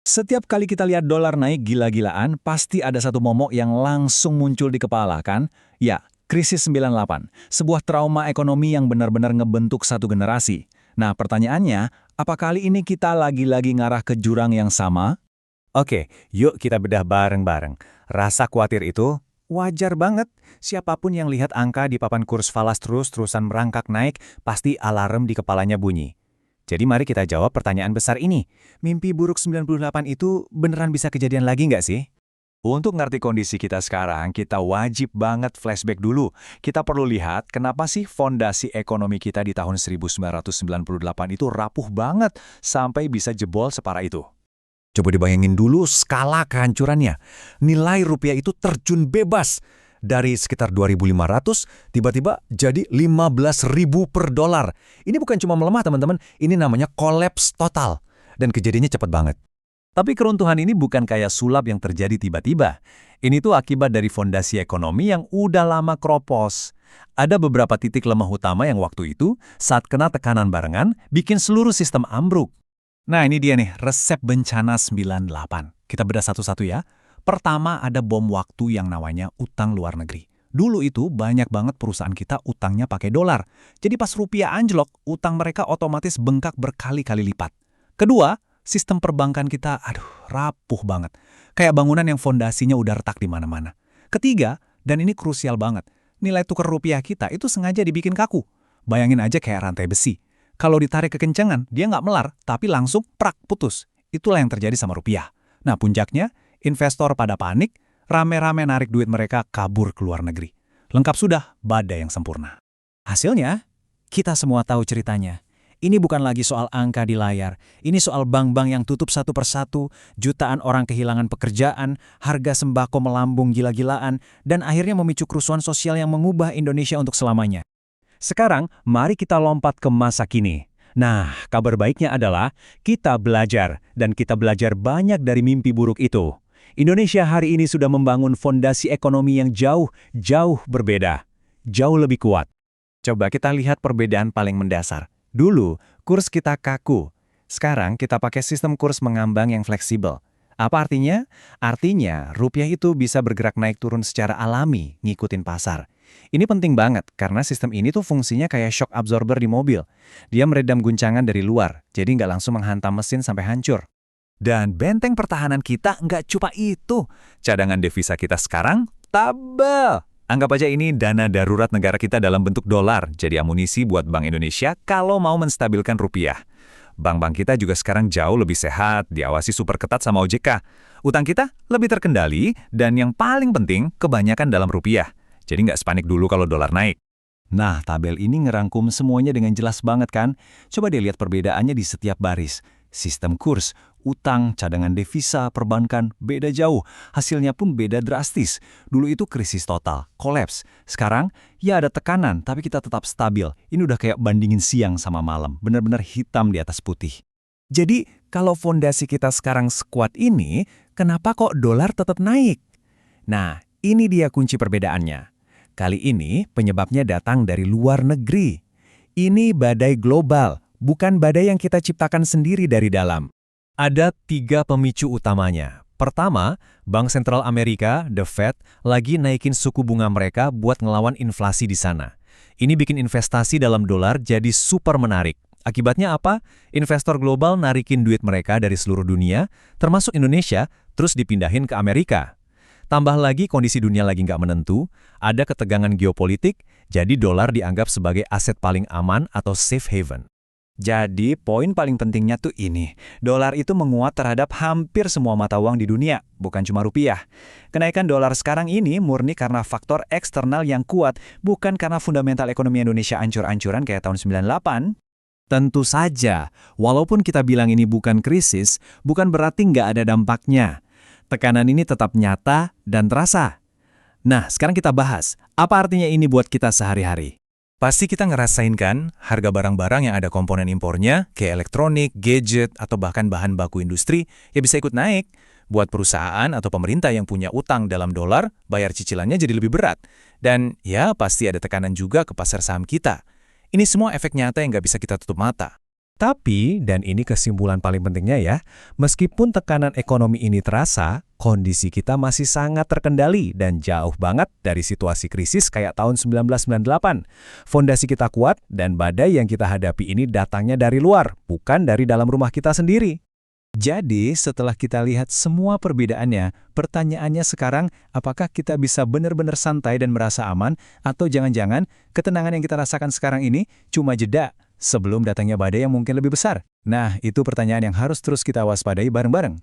Setiap kali kita lihat dolar naik gila-gilaan, pasti ada satu momok yang langsung muncul di kepala, kan? Ya, krisis 98. Sebuah trauma ekonomi yang benar-benar ngebentuk satu generasi. Nah, pertanyaannya, apa kali ini kita lagi-lagi ngarah ke jurang yang sama? Oke, yuk kita bedah bareng-bareng. Rasa khawatir itu wajar banget. Siapapun yang lihat angka di papan kurs falas terus-terusan merangkak naik, pasti alarm di kepalanya bunyi. Jadi mari kita jawab pertanyaan besar ini. Mimpi buruk 98 itu beneran bisa kejadian lagi nggak sih? Untuk ngerti kondisi kita sekarang, kita wajib banget flashback dulu. Kita perlu lihat kenapa sih fondasi ekonomi kita di tahun 1998 itu rapuh banget sampai bisa jebol separah itu. Coba dibayangin dulu skala kehancurannya. Nilai rupiah itu terjun bebas. Dari sekitar 2.500, tiba-tiba jadi 15.000 per dolar. Ini bukan cuma melemah teman-teman, ini namanya kolaps total. Dan kejadiannya cepat banget. Tapi keruntuhan ini bukan kayak sulap yang terjadi tiba-tiba. Ini tuh akibat dari fondasi ekonomi yang udah lama kropos. Ada beberapa titik lemah utama yang waktu itu, saat kena tekanan barengan, bikin seluruh sistem ambruk. Nah ini dia nih, resep bencana 98. Kita bedah satu-satu ya. Pertama ada bom waktu yang namanya utang luar negeri. Dulu itu banyak banget perusahaan kita utangnya pakai dolar. Jadi pas rupiah anjlok, utang mereka otomatis bengkak berkali-kali lipat. Kedua, sistem perbankan kita, rapuh banget. Kayak bangunan yang fondasinya udah retak di mana-mana. Ketiga, dan ini krusial banget, nilai tukar rupiah kita itu sengaja dibikin kaku. Bayangin aja kayak rantai besi. Kalau ditarik kekencangan, dia nggak melar, tapi langsung prak putus. Itulah yang terjadi sama rupiah. Nah puncaknya, investor pada panik, rame-rame narik duit mereka kabur ke luar negeri. Lengkap sudah, badai yang sempurna. Hasilnya, kita semua tahu ceritanya. Ini bukan lagi soal angka di layar. Ini soal bank-bank yang tutup satu persatu, jutaan orang kehilangan pekerjaan, harga sembako melambung gila-gilaan, dan akhirnya memicu kerusuhan sosial yang mengubah Indonesia untuk selamanya. Sekarang, mari kita lompat ke masa kini. Nah, kabar baiknya adalah kita belajar, dan kita belajar banyak dari mimpi buruk itu. Indonesia hari ini sudah membangun fondasi ekonomi yang jauh berbeda. Jauh lebih kuat. Coba kita lihat perbedaan paling mendasar. Dulu, kurs kita kaku. Sekarang kita pakai sistem kurs mengambang yang fleksibel. Apa artinya? Artinya, rupiah itu bisa bergerak naik turun secara alami, ngikutin pasar. Ini penting banget, karena sistem ini tuh fungsinya kayak shock absorber di mobil. Dia meredam guncangan dari luar, jadi nggak langsung menghantam mesin sampai hancur. Dan benteng pertahanan kita nggak cuma itu. Cadangan devisa kita sekarang tabel. Anggap aja ini dana darurat negara kita dalam bentuk dolar, jadi amunisi buat Bank Indonesia kalau mau menstabilkan rupiah. Bank-bank kita juga sekarang jauh lebih sehat, diawasi super ketat sama OJK. Utang kita lebih terkendali, dan yang paling penting, kebanyakan dalam rupiah. Jadi nggak sepanik dulu kalau dolar naik. Nah, tabel ini ngerangkum semuanya dengan jelas banget kan? Coba deh lihat perbedaannya di setiap baris. Sistem kurs, utang, cadangan devisa, perbankan, beda jauh. Hasilnya pun beda drastis. Dulu itu krisis total, kolaps. Sekarang, ya ada tekanan, tapi kita tetap stabil. Ini udah kayak bandingin siang sama malam. Benar-benar hitam di atas putih. Jadi, kalau fondasi kita sekarang sekuat ini, kenapa kok dolar tetap naik? Nah, ini dia kunci perbedaannya. Kali ini, penyebabnya datang dari luar negeri. Ini badai global. Bukan badai yang kita ciptakan sendiri dari dalam. Ada 3 pemicu utamanya. Pertama, Bank Sentral Amerika, The Fed, lagi naikin suku bunga mereka buat ngelawan inflasi di sana. Ini bikin investasi dalam dolar jadi super menarik. Akibatnya apa? Investor global narikin duit mereka dari seluruh dunia, termasuk Indonesia, terus dipindahin ke Amerika. Tambah lagi kondisi dunia lagi nggak menentu, ada ketegangan geopolitik, jadi dolar dianggap sebagai aset paling aman atau safe haven. Jadi, poin paling pentingnya tuh ini. Dolar itu menguat terhadap hampir semua mata uang di dunia, bukan cuma rupiah. Kenaikan dolar sekarang ini murni karena faktor eksternal yang kuat, bukan karena fundamental ekonomi Indonesia ancur-ancuran kayak tahun 98. Tentu saja, walaupun kita bilang ini bukan krisis, bukan berarti nggak ada dampaknya. Tekanan ini tetap nyata dan terasa. Nah, sekarang kita bahas, apa artinya ini buat kita sehari-hari? Pasti kita ngerasain kan, harga barang-barang yang ada komponen impornya, kayak elektronik, gadget, atau bahkan bahan baku industri, ya bisa ikut naik. Buat perusahaan atau pemerintah yang punya utang dalam dolar, bayar cicilannya jadi lebih berat. Dan ya pasti ada tekanan juga ke pasar saham kita. Ini semua efek nyata yang nggak bisa kita tutup mata. Tapi, dan ini kesimpulan paling pentingnya ya, meskipun tekanan ekonomi ini terasa, kondisi kita masih sangat terkendali dan jauh banget dari situasi krisis kayak tahun 1998. Fondasi kita kuat dan badai yang kita hadapi ini datangnya dari luar, bukan dari dalam rumah kita sendiri. Jadi, setelah kita lihat semua perbedaannya, pertanyaannya sekarang, apakah kita bisa benar-benar santai dan merasa aman, atau jangan-jangan ketenangan yang kita rasakan sekarang ini cuma jeda sebelum datangnya badai yang mungkin lebih besar? Nah, itu pertanyaan yang harus terus kita waspadai bareng-bareng.